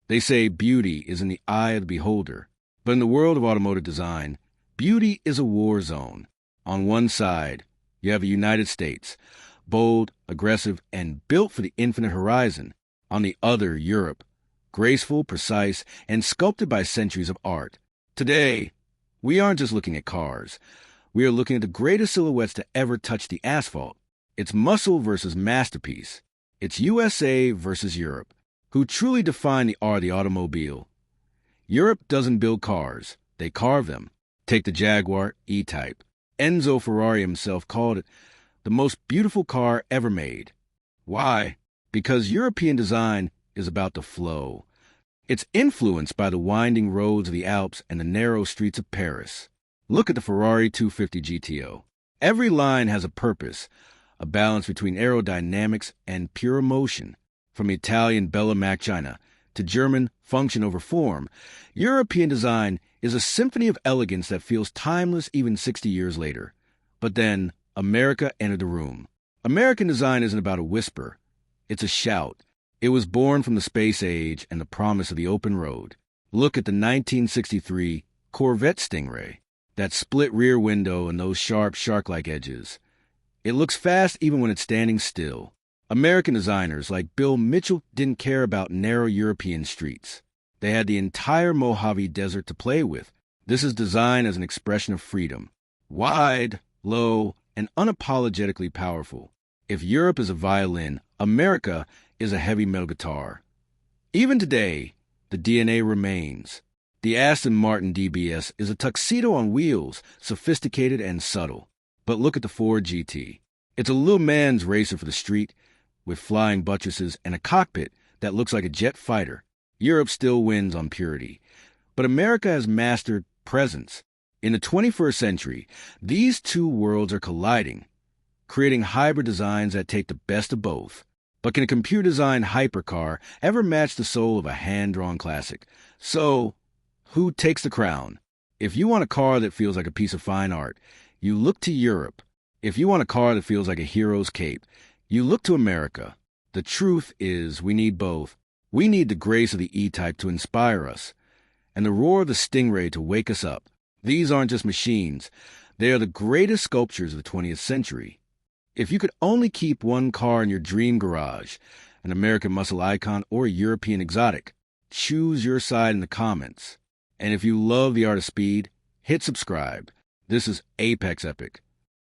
They say beauty is in the eye of the beholder. But in the world of automotive design, beauty is a war zone. On one side, you have the United States, bold, aggressive, and built for the infinite horizon. On the other, Europe, graceful, precise, and sculpted by centuries of art. Today, we aren't just looking at cars. We are looking at the greatest silhouettes to ever touch the asphalt. It's muscle versus masterpiece. It's USA versus Europe, who truly define the art of the automobile. Europe doesn't build cars, they carve them. Take the Jaguar E-Type. Enzo Ferrari himself called it the most beautiful car ever made. Why? Because European design is about the flow. It's influenced by the winding roads of the Alps and the narrow streets of Paris. Look at the Ferrari 250 GTO. Every line has a purpose, a balance between aerodynamics and pure emotion. From Italian Bella Mac China to German function over form, European design is a symphony of elegance that feels timeless even 60 years later. But then, America entered the room. American design isn't about a whisper. It's a shout. It was born from the space age and the promise of the open road. Look at the 1963 Corvette Stingray. That split rear window and those sharp, shark-like edges. It looks fast even when it's standing still. American designers like Bill Mitchell didn't care about narrow European streets. They had the entire Mojave Desert to play with. This is design as an expression of freedom. Wide, low, and unapologetically powerful. If Europe is a violin, America is a heavy metal guitar. Even today, the DNA remains. The Aston Martin DBS is a tuxedo on wheels, sophisticated and subtle. But look at the Ford GT. It's a little man's racer for the street, with flying buttresses and a cockpit that looks like a jet fighter. Europe still wins on purity, but America has mastered presence. In the 21st century, these two worlds are colliding, creating hybrid designs that take the best of both. But can a computer-designed hypercar ever match the soul of a hand-drawn classic? So, who takes the crown? If you want a car that feels like a piece of fine art, you look to Europe. If you want a car that feels like a hero's cape, you look to America. The truth is, we need both. We need the grace of the E-Type to inspire us, and the roar of the Stingray to wake us up. These aren't just machines. They are the greatest sculptures of the 20th century. If you could only keep one car in your dream garage, an American muscle icon or a European exotic, choose your side in the comments. And if you love the art of speed, hit subscribe. This is Apex Epic.